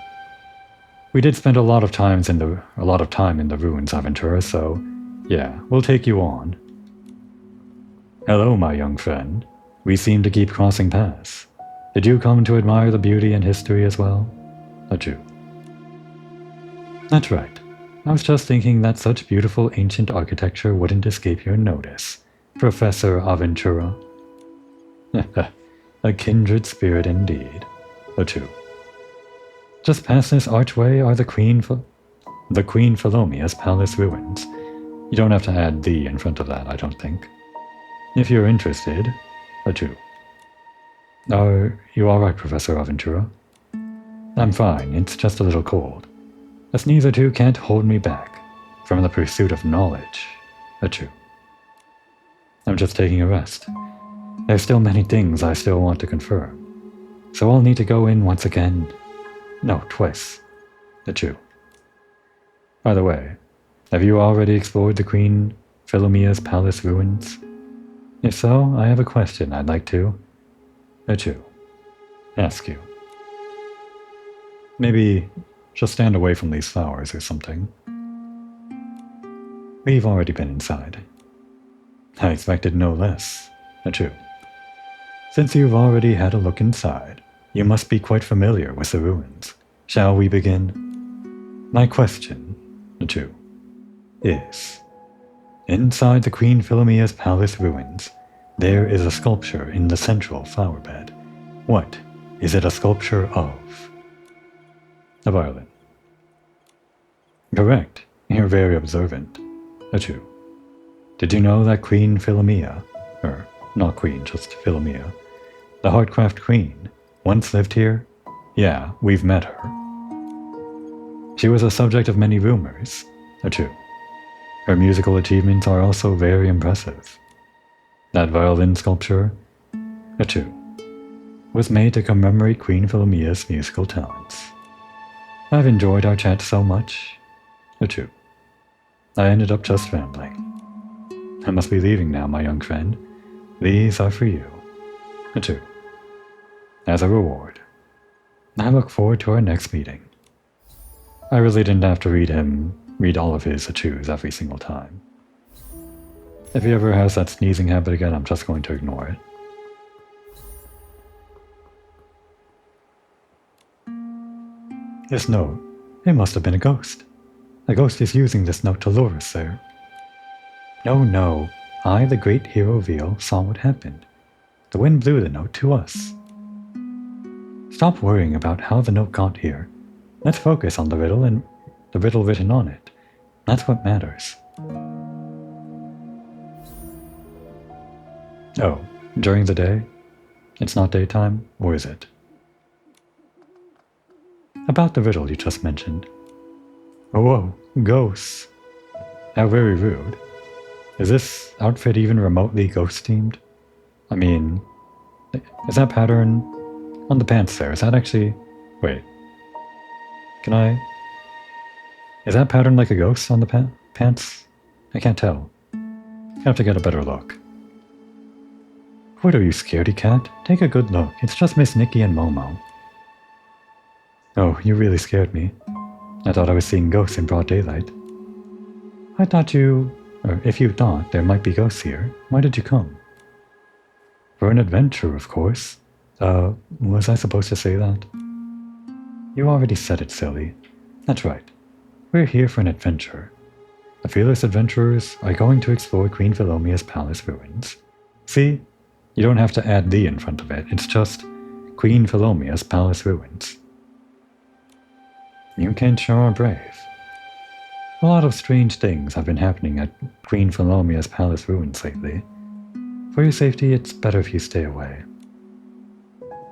We did spend a lot of time in the ruins, Aventura, so yeah, we'll take you on. Hello, my young friend. We seem to keep crossing paths. Did you come to admire the beauty and history as well? A Jew. That's right. I was just thinking that such beautiful ancient architecture wouldn't escape your notice, Professor Aventura. A kindred spirit indeed. A Jew. Just past this archway are the Queen Philomea's palace ruins. You don't have to add "the" in front of that, I don't think. If you're interested, a Jew. Are you alright, Professor Aventura? I'm fine, it's just a little cold. A sneeze or two can't hold me back from the pursuit of knowledge, a Jew. I'm just taking a rest. There's still many things I still want to confirm, so I'll need to go in once again. No, twice. The Jew. By the way, have you already explored the Queen Philomea's palace ruins? If so, I have a question I'd like to, a Jew, ask you. Maybe just stand away from these flowers or something. We've already been inside. I expected no less, a Jew. Since you've already had a look inside, you must be quite familiar with the ruins. Shall we begin? My question, a Jew, is, inside the Queen Philomea's palace ruins, there is a sculpture in the central flower bed. What is it a sculpture of? A violin. Correct. You're very observant. A Jew. Did you know that Queen Philomea, or not Queen, just Philomea, the Heartcraft Queen, once lived here? Yeah, we've met her. She was a subject of many rumors. A Jew. Her musical achievements are also very impressive. That violin sculpture, a Jew, was made to commemorate Queen Philomea's musical talents. I've enjoyed our chat so much, a Jew. I ended up just rambling. I must be leaving now, my young friend. These are for you, a Jew. As a reward. I look forward to our next meeting. I really didn't have to read all of his achus every single time. If he ever has that sneezing habit again, I'm just going to ignore it. This note, it must have been a ghost. A ghost is using this note to lure us there. No, I, the great hero Veal, saw what happened. The wind blew the note to us. Stop worrying about how the note got here. Let's focus on the riddle and the riddle written on it. That's what matters. Oh, during the day? It's not daytime, or is it? About the riddle you just mentioned. Whoa, ghosts. How very rude. Is this outfit even remotely ghost-themed? I mean, is that pattern on the pants there? Is that actually... Wait. Can I... Is that pattern like a ghost on the pants? I can't tell. I have to get a better look. What are you, scaredy cat? Take a good look. It's just Miss Nikki and Momo. Oh, you really scared me. I thought I was seeing ghosts in broad daylight. I thought you... Or if you thought there might be ghosts here, why did you come? For an adventure, of course. Was I supposed to say that? You already said it, silly. That's right. We're here for an adventure. The fearless adventurers are going to explore Queen Philomea's palace ruins. See? You don't have to add "the" in front of it. It's just Queen Philomea's palace ruins. You kids sure are brave. A lot of strange things have been happening at Queen Philomea's palace ruins lately. For your safety, it's better if you stay away.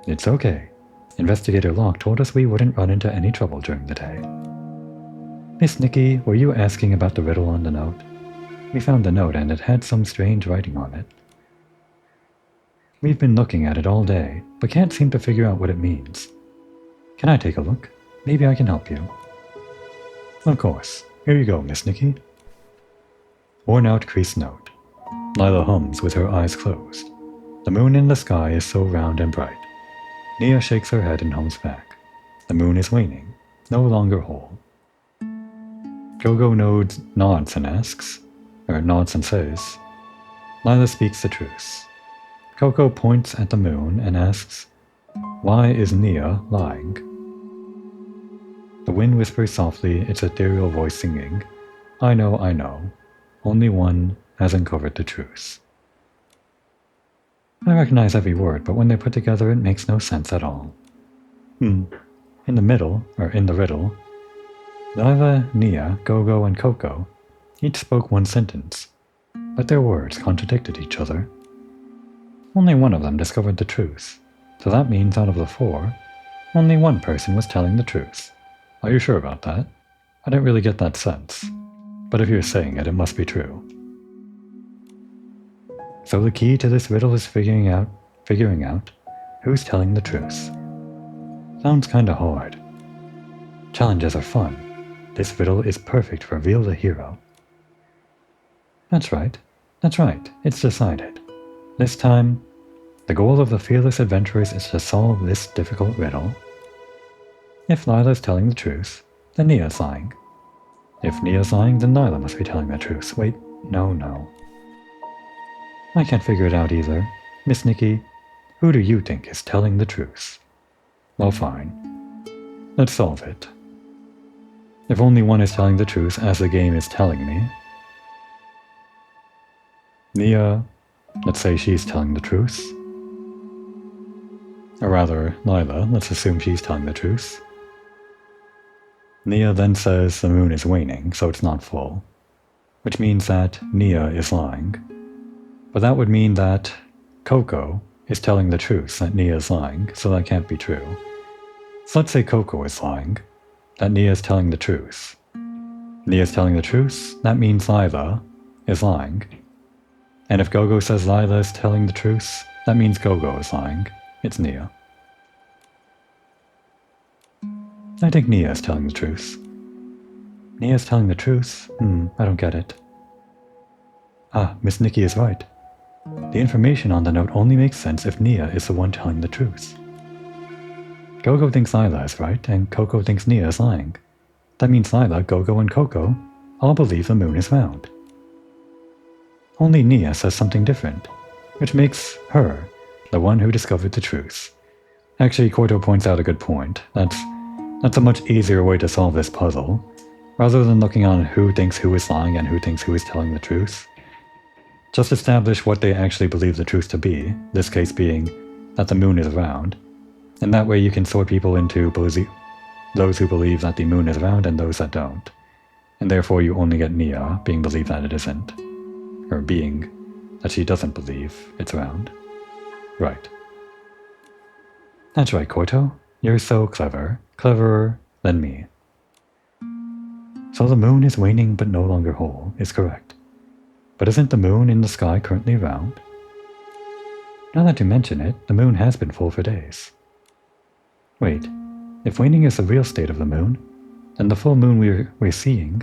It's okay. Investigator Locke told us we wouldn't run into any trouble during the day. Miss Nikki, were you asking about the riddle on the note? We found the note and it had some strange writing on it. We've been looking at it all day, but can't seem to figure out what it means. Can I take a look? Maybe I can help you. Of course. Here you go, Miss Nikki. Worn-out creased note. Lila hums with her eyes closed. The moon in the sky is so round and bright. Nia shakes her head and hums back. The moon is waning. no longer whole. Gogo nods and asks, or nods and says, Lila speaks the truth. Coco points at the moon and asks, why is Nia lying? The wind whispers softly, its ethereal voice singing, I know, only one has uncovered the truth. I recognize every word, but when they're put together it makes no sense at all. In the riddle, Lila, Nia, Gogo, and Coco each spoke one sentence, but their words contradicted each other. Only one of them discovered the truth, so that means out of the 4, only one person was telling the truth. Are you sure about that? I didn't really get that sense, but if you're saying it, it must be true. So the key to this riddle is figuring out who's telling the truth. Sounds kinda hard. Challenges are fun. This riddle is perfect for Reveal the Hero. That's right, it's decided. This time, the goal of the fearless adventurers is to solve this difficult riddle. If Lila's telling the truth, then Nia's lying. If Nia's lying, then Lila must be telling the truth. Wait, no. I can't figure it out either. Miss Nikki, who do you think is telling the truth? Well, fine. Let's solve it. If only one is telling the truth, as the game is telling me. Nia, let's say she's telling the truth. Or rather, Lila, let's assume she's telling the truth. Nia then says the moon is waning, so it's not full, which means that Nia is lying. But that would mean that Coco is telling the truth that Nia is lying, so that can't be true. So let's say Coco is lying, that Nia is telling the truth. Nia is telling the truth, that means Lila is lying. And if Gogo says Lila is telling the truth, that means Gogo is lying. It's Nia. I think Nia is telling the truth. Nia is telling the truth? I don't get it. Ah, Miss Nikki is right. The information on the note only makes sense if Nia is the one telling the truth. Gogo thinks Lila is right, and Coco thinks Nia is lying. That means Lila, Gogo, and Coco all believe the moon is round. Only Nia says something different, which makes her the one who discovered the truth. Actually, Corto points out a good point. That's a much easier way to solve this puzzle, rather than looking on who thinks who is lying and who thinks who is telling the truth. Just establish what they actually believe the truth to be, this case being that the moon is round, and that way you can sort people into those who believe that the moon is round and those that don't, and therefore you only get Nia being believed that it isn't, or being that she doesn't believe it's round. Right. That's right, Corto. You're so clever. Cleverer than me. So the moon is waning but no longer whole, is correct. But isn't the moon in the sky currently round? Now that you mention it, the moon has been full for days. Wait, if waning is the real state of the moon, then the full moon we're seeing...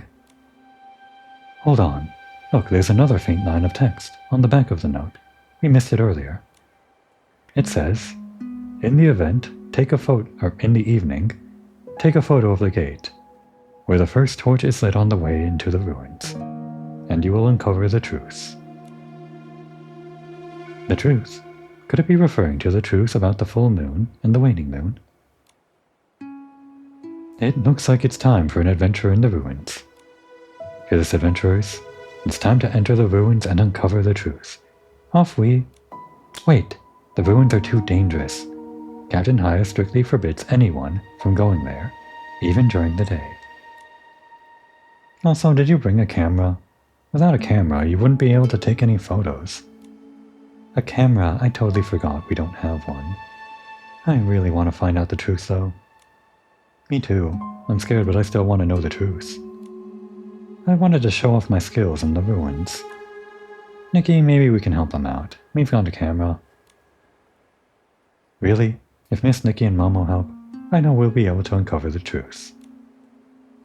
Hold on. Look, there's another faint line of text on the back of the note. We missed it earlier. It says, in the evening, take a photo of the gate, where the first torch is lit on the way into the ruins, and you will uncover the truth. The truth? Could it be referring to the truth about the full moon and the waning moon? It looks like it's time for an adventure in the ruins. Fearless adventurers, it's time to enter the ruins and uncover the truth. Off we... Wait, the ruins are too dangerous. Captain Haya strictly forbids anyone from going there, even during the day. Also, did you bring a camera? Without a camera, you wouldn't be able to take any photos. A camera? I totally forgot we don't have one. I really want to find out the truth, though. Me too. I'm scared, but I still want to know the truth. I wanted to show off my skills in the ruins. Nikki, maybe we can help them out. We've got a camera. Really? If Miss Nikki and Mom will help, I know we'll be able to uncover the truth.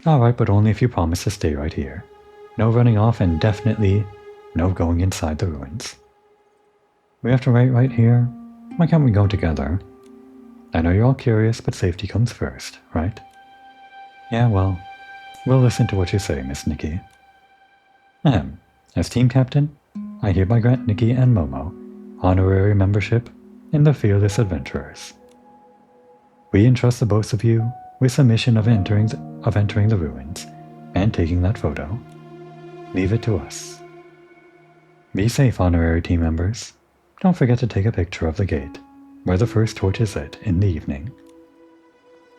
Alright, but only if you promise to stay right here. No running off and definitely no going inside the ruins. We have to wait right here? Why can't we go together? I know you're all curious, but safety comes first, right? Yeah, well, we'll listen to what you say, Miss Nikki. As team captain, I hereby grant Nikki and Momo honorary membership in the Fearless Adventurers. We entrust the both of you with the mission of entering the ruins and taking that photo. Leave it to us. Be safe, honorary team members. Don't forget to take a picture of the gate, where the first torch is lit in the evening.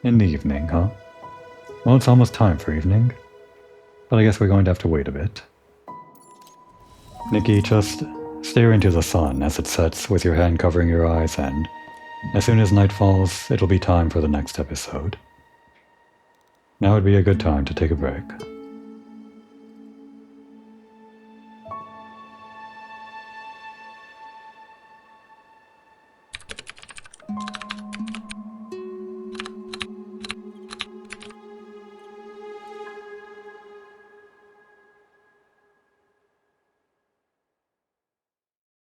In the evening, huh? Well, it's almost time for evening, but I guess we're going to have to wait a bit. Nikki, just stare into the sun as it sets with your hand covering your eyes, and as soon as night falls, it'll be time for the next episode. Now would be a good time to take a break.